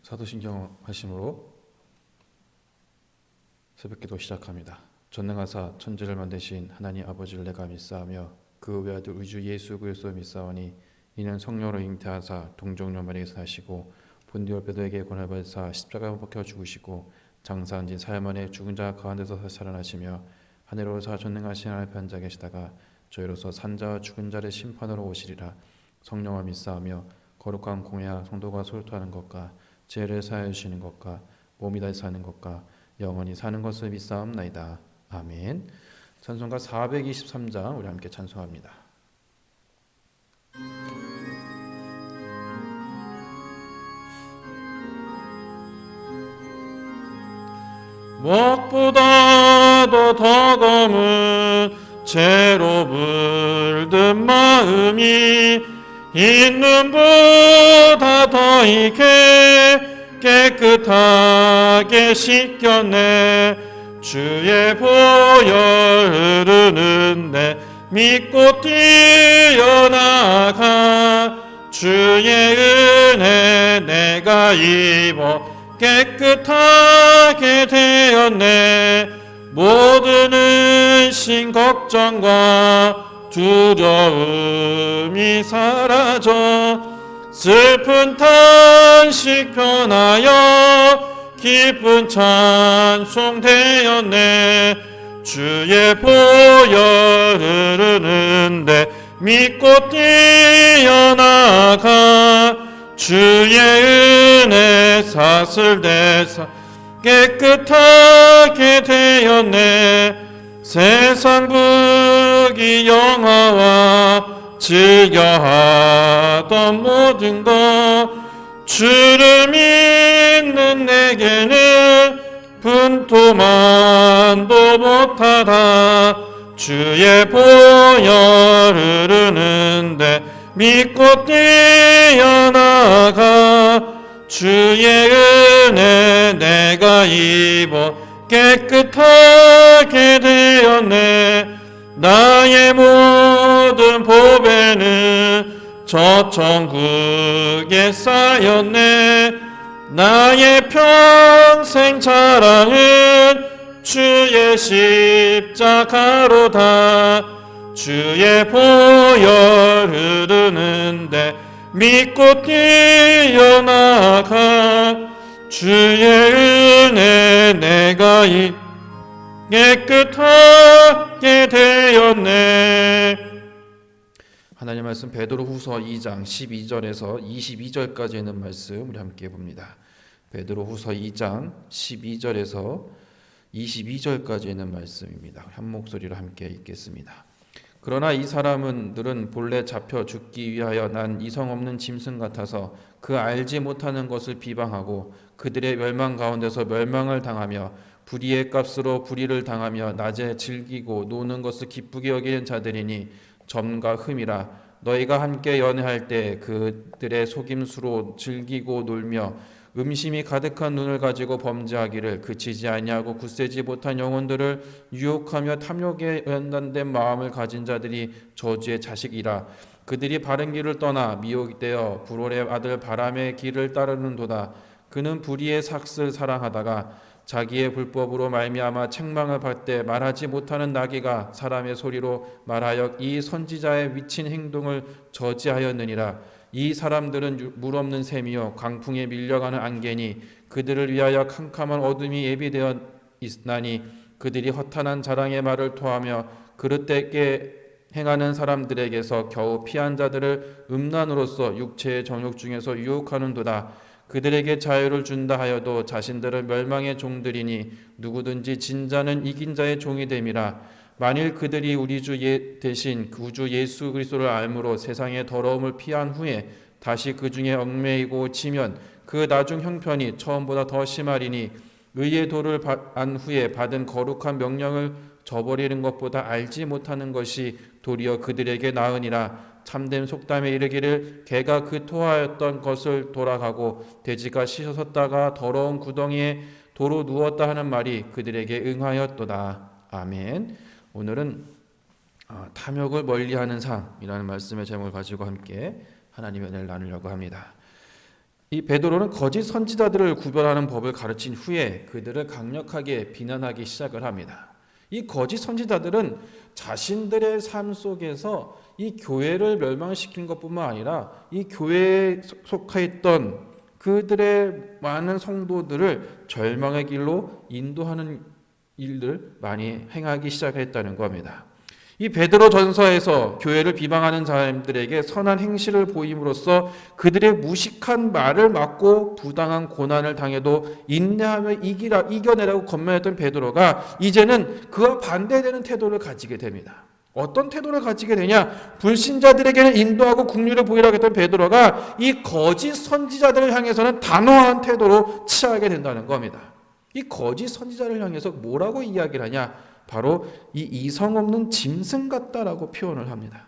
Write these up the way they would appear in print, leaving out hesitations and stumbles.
사도신경 하심으로 새벽기도 시작합니다. 전능하사 천지를 만드신 하나님 아버지를 내가 믿사하며 그 외아들 우주 예수 그리스도를 믿사오니 이는 성령으로 잉태하사 동정녀 마리에서 나시고 본디오 빌라도에게 고난을 받으사 십자가에 박혀 죽으시고 장사한 지 사흘 만에 죽은 자 가운데서 다시 살아나시며 하늘로서 전능하신 하나님 편자 계시다가 저희로서 산자와 죽은 자를 심판으로 오시리라. 성령을 믿사하며 거룩한 공회와 성도가 소유하는 것과 죄를 사하여 주시는 것과 몸이 다시 사는 것과 영원히 사는 것을 믿사옵나이다. 아멘. 찬송가 423장 우리 함께 찬송합니다. 무엇보다도 더 검은 죄로 물든 마음이 있는보다 더 익게 깨끗하게 씻겨내 주의 보혈 흐르는 내 믿고 뛰어나가 주의 은혜 내가 입어 깨끗하게 되었네. 모든 의심 걱정과 두려움이 사라져 슬픈 탄식 변하여 기쁜 찬송 되었네. 주의 보혈 흐르는데 믿고 뛰어나가 주의 은혜 사슬대사 깨끗하게 되었네. 세상 부귀 영화와 즐겨하던 모든 것 주를 믿는 내게는 분토만도 못하다. 주의 보혈 흐르는데 믿고 뛰어나가 주의 은혜 내가 입어 깨끗하게 되었네. 나의 모든 보배는 저 천국에 쌓였네. 나의 평생 자랑은 주의 십자가로다. 주의 보혈 흐르는데 믿고 뛰어나가 주의 은혜 내가 깨끗하게 되었네. 하나님 말씀 베드로후서 2장 12절에서 22절까지 있는 말씀 우리 함께 봅니다. 베드로후서 2장 12절에서 22절까지 있는 말씀입니다. 한 목소리로 함께 읽겠습니다. 그러나 이 사람들은 본래 잡혀 죽기 위하여 난 이성 없는 짐승 같아서 그 알지 못하는 것을 비방하고 그들의 멸망 가운데서 멸망을 당하며 불의의 값으로 불의를 당하며 낮에 즐기고 노는 것을 기쁘게 여기는 자들이니 점과 흠이라. 너희가 함께 연애할 때 그들의 속임수로 즐기고 놀며 음심이 가득한 눈을 가지고 범죄하기를 그치지 아니하고 굳세지 못한 영혼들을 유혹하며 탐욕에 연단된 마음을 가진 자들이 저주의 자식이라. 그들이 바른 길을 떠나 미혹되어 불올의 아들 바람의 길을 따르는도다. 그는 불의의 삭을 사랑하다가 자기의 불법으로 말미암아 책망을 받되 말하지 못하는 나귀가 사람의 소리로 말하여 이 선지자의 미친 행동을 저지하였느니라. 이 사람들은 물 없는 샘이요 강풍에 밀려가는 안개니 그들을 위하여 캄캄한 어둠이 예비되어 있나니 그들이 허탄한 자랑의 말을 토하며 그릇되게 행하는 사람들에게서 겨우 피한 자들을 음란으로서 육체의 정욕 중에서 유혹하는도다. 그들에게 자유를 준다 하여도 자신들은 멸망의 종들이니 누구든지 진자는 이긴 자의 종이 됨이라. 만일 그들이 우리 주 대신 구주 예수 그리스도를 알므로 세상의 더러움을 피한 후에 다시 그 중에 얽매이고 지면 그 나중 형편이 처음보다 더 심하리니 의의 도를 안 후에 받은 거룩한 명령을 저버리는 것보다 알지 못하는 것이 도리어 그들에게 나으니라. 참된 속담에 이르기를 개가 그 토하였던 것을 돌아가고 돼지가 씻었다가 더러운 구덩이에 도로 누웠다 하는 말이 그들에게 응하였도다. 아멘. 오늘은 탐욕을 멀리하는 삶이라는 말씀의 제목을 가지고 함께 하나님의 은혜를 나누려고 합니다. 이 베드로는 거짓 선지자들을 구별하는 법을 가르친 후에 그들을 강력하게 비난하기 시작을 합니다. 이 거짓 선지자들은 자신들의 삶 속에서 이 교회를 멸망시킨 것뿐만 아니라 이 교회에 속해 있던 그들의 많은 성도들을 절망의 길로 인도하는 일들 많이 행하기 시작했다는 겁니다. 이 베드로 전서에서 교회를 비방하는 사람들에게 선한 행실을 보임으로써 그들의 무식한 말을 막고 부당한 고난을 당해도 인내하며 이겨내라고 권면했던 베드로가 이제는 그와 반대되는 태도를 가지게 됩니다. 어떤 태도를 가지게 되냐? 불신자들에게는 인도하고 긍휼을 보이라고 했던 베드로가 이 거짓 선지자들을 향해서는 단호한 태도로 취하게 된다는 겁니다. 이 거짓 선지자를 향해서 뭐라고 이야기를 하냐? 바로 이 이성 없는 짐승 같다라고 표현을 합니다.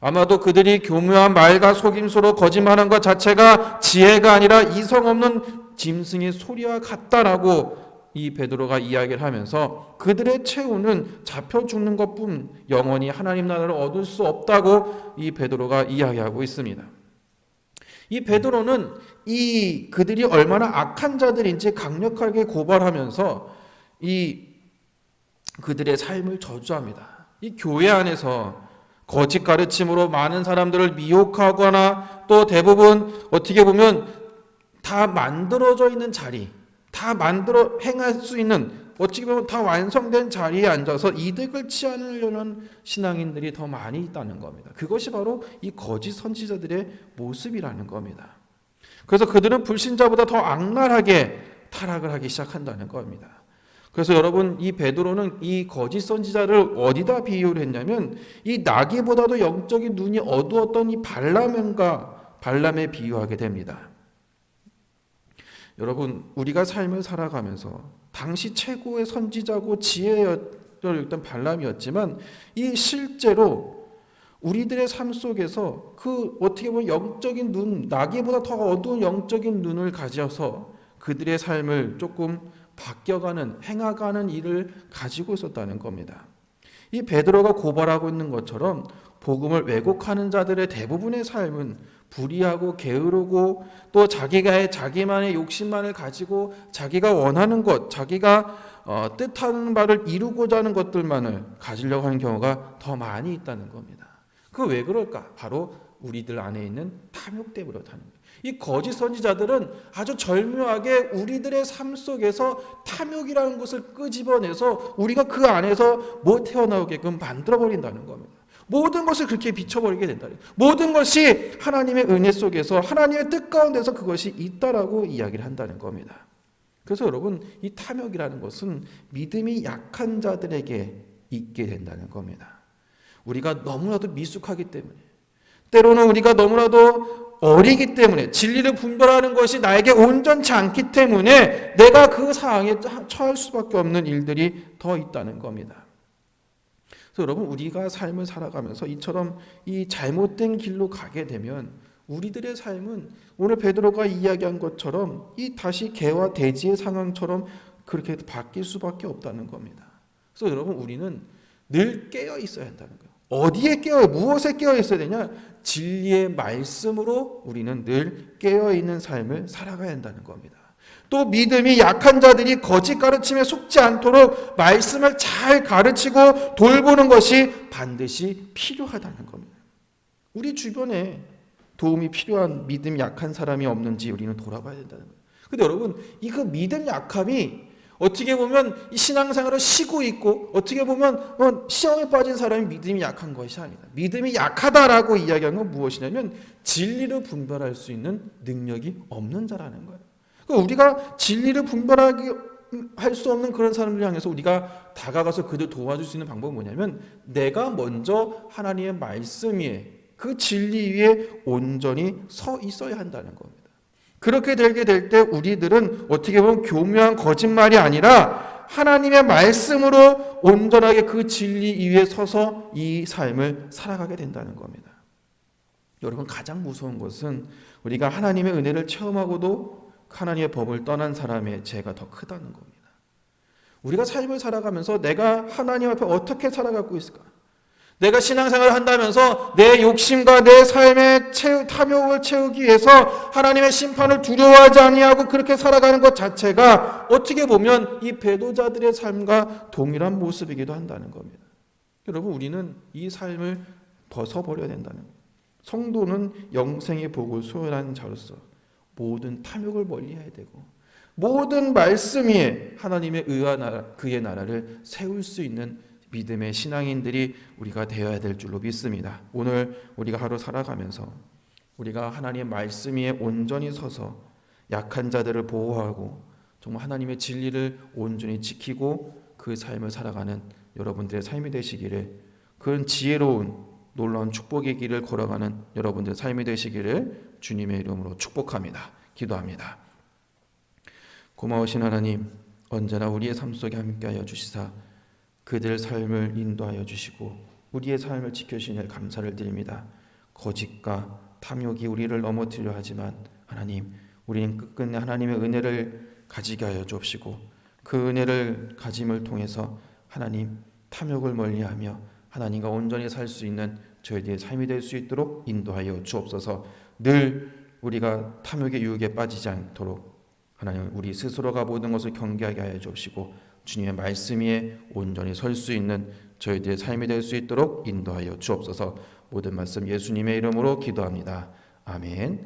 아마도 그들이 교묘한 말과 속임수로 거짓말한 것 자체가 지혜가 아니라 이성 없는 짐승의 소리와 같다라고 이 베드로가 이야기를 하면서 그들의 최후는 잡혀 죽는 것뿐 영원히 하나님 나라를 얻을 수 없다고 이 베드로가 이야기하고 있습니다. 이 베드로는 이 그들이 얼마나 악한 자들인지 강력하게 고발하면서 이 그들의 삶을 저주합니다. 이 교회 안에서 거짓 가르침으로 많은 사람들을 미혹하거나 또 대부분 어떻게 보면 다 만들어져 있는 자리, 다 만들어 행할 수 있는 어떻게 보면 다 완성된 자리에 앉아서 이득을 취하려는 신앙인들이 더 많이 있다는 겁니다. 그것이 바로 이 거짓 선지자들의 모습이라는 겁니다. 그래서 그들은 불신자보다 더 악랄하게 타락을 하기 시작한다는 겁니다. 그래서 여러분 이 베드로는 이 거짓 선지자를 어디다 비유를 했냐면 이 나귀보다도 영적인 눈이 어두웠던 이 발람에 비유하게 됩니다. 여러분 우리가 삶을 살아가면서 당시 최고의 선지자고 지혜였던 발람이었지만 이 실제로 우리들의 삶 속에서 그 어떻게 보면 영적인 눈, 나귀보다 더 어두운 영적인 눈을 가져서 그들의 삶을 조금 바뀌어가는, 행하가는 일을 가지고 있었다는 겁니다. 이 베드로가 고발하고 있는 것처럼 복음을 왜곡하는 자들의 대부분의 삶은 불의하고 게으르고 또 자기만의 욕심만을 가지고 자기가 원하는 것, 자기가 뜻하는 바를 이루고자 하는 것들만을 가지려고 하는 경우가 더 많이 있다는 겁니다. 그 왜 그럴까? 바로 우리들 안에 있는 탐욕 때문에 그렇다는 거예요. 이 거짓 선지자들은 아주 절묘하게 우리들의 삶 속에서 탐욕이라는 것을 끄집어내서 우리가 그 안에서 못 태어나오게끔 만들어버린다는 겁니다. 모든 것을 그렇게 비춰버리게 된다. 모든 것이 하나님의 은혜 속에서 하나님의 뜻 가운데서 그것이 있다라고 이야기를 한다는 겁니다. 그래서 여러분 이 탐욕이라는 것은 믿음이 약한 자들에게 있게 된다는 겁니다. 우리가 너무나도 미숙하기 때문에 때로는 우리가 너무나도 어리기 때문에 진리를 분별하는 것이 나에게 온전치 않기 때문에 내가 그 상황에 처할 수밖에 없는 일들이 더 있다는 겁니다. 그래서 여러분 우리가 삶을 살아가면서 이처럼 이 잘못된 길로 가게 되면 우리들의 삶은 오늘 베드로가 이야기한 것처럼 이 다시 개와 돼지의 상황처럼 그렇게 바뀔 수밖에 없다는 겁니다. 그래서 여러분 우리는 늘 깨어 있어야 한다는 거예요. 어디에 깨어 무엇에 깨어 있어야 되냐? 진리의 말씀으로 우리는 늘 깨어 있는 삶을 살아가야 한다는 겁니다. 또 믿음이 약한 자들이 거짓 가르침에 속지 않도록 말씀을 잘 가르치고 돌보는 것이 반드시 필요하다는 겁니다. 우리 주변에 도움이 필요한 믿음 약한 사람이 없는지 우리는 돌아봐야 된다는 거예요. 근데 여러분 이 그 믿음 약함이 어떻게 보면 이 신앙생활을 쉬고 있고 어떻게 보면 시험에 빠진 사람이 믿음이 약한 것이 아니다. 믿음이 약하다라고 이야기하는 건 무엇이냐면 진리를 분별할 수 있는 능력이 없는 자라는 거예요. 그러니까 우리가 진리를 분별하게 할 수 없는 그런 사람들 향해서 우리가 다가가서 그들 도와줄 수 있는 방법은 뭐냐면 내가 먼저 하나님의 말씀 위에 그 진리 위에 온전히 서 있어야 한다는 겁니다. 그렇게 되게 될 때 우리들은 어떻게 보면 교묘한 거짓말이 아니라 하나님의 말씀으로 온전하게 그 진리 위에 서서 이 삶을 살아가게 된다는 겁니다. 여러분 가장 무서운 것은 우리가 하나님의 은혜를 체험하고도 하나님의 법을 떠난 사람의 죄가 더 크다는 겁니다. 우리가 삶을 살아가면서 내가 하나님 앞에 어떻게 살아가고 있을까? 내가 신앙생활을 한다면서 내 욕심과 내 삶의 탐욕을 채우기 위해서 하나님의 심판을 두려워하지 아니하고 그렇게 살아가는 것 자체가 어떻게 보면 이 배도자들의 삶과 동일한 모습이기도 한다는 겁니다. 여러분, 우리는 이 삶을 벗어버려야 된다는 거예요. 성도는 영생의 복을 소유하는 자로서 모든 탐욕을 멀리해야 되고 모든 말씀 위에 하나님의 의와 나라, 그의 나라를 세울 수 있는 믿음의 신앙인들이 우리가 되어야 될 줄로 믿습니다. 오늘 우리가 하루 살아가면서 우리가 하나님의 말씀 위에 온전히 서서 약한 자들을 보호하고 정말 하나님의 진리를 온전히 지키고 그 삶을 살아가는 여러분들의 삶이 되시기를, 그런 지혜로운 놀라운 축복의 길을 걸어가는 여러분들의 삶이 되시기를 주님의 이름으로 축복합니다. 기도합니다. 고마우신 하나님, 언제나 우리의 삶 속에 함께하여 주시사 그들 삶을 인도하여 주시고 우리의 삶을 지켜주시니 감사를 드립니다. 거짓과 탐욕이 우리를 넘어뜨려 하지만 하나님, 우리는 끝끝내 하나님의 은혜를 가지게 하여 주옵시고 그 은혜를 가짐을 통해서 하나님 탐욕을 멀리하며 하나님과 온전히 살 수 있는 저희들의 삶이 될 수 있도록 인도하여 주옵소서. 늘 우리가 탐욕의 유혹에 빠지지 않도록 하나님 우리 스스로가 모든 것을 경계하게 하여 주옵시고 주님의 말씀 위에 온전히 설 수 있는 저희들의 삶이 될 수 있도록 인도하여 주옵소서. 모든 말씀 예수님의 이름으로 기도합니다. 아멘.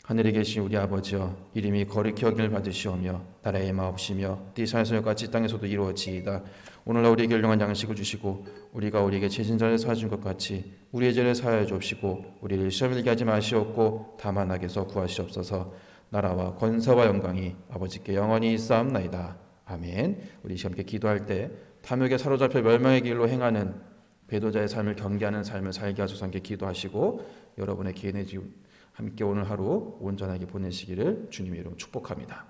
하늘에 계신 우리 아버지여, 이름이 거룩히 여김을 받으시오며 나라의 마옵시며 뜻이 하늘에서 같이 땅에서도 이루어지이다. 오늘날 우리에게 일용할 양식을 주시고 우리가 우리에게 죄진 자를 사하신 것 같이 우리의 죄를 사하여 주옵시고 우리를 시험에 들게 하지 마시옵고 다만 악에서 구하시옵소서. 나라와 권세와 영광이 아버지께 영원히 있사옵나이다. 아멘. 우리 함께 기도할 때 탐욕에 사로잡혀 멸망의 길로 행하는 배도자의 삶을 경계하는 삶을 살게 하소서 함께 기도하시고 여러분의 개인의 함께 오늘 하루 온전하게 보내시기를 주님의 이름으로 축복합니다.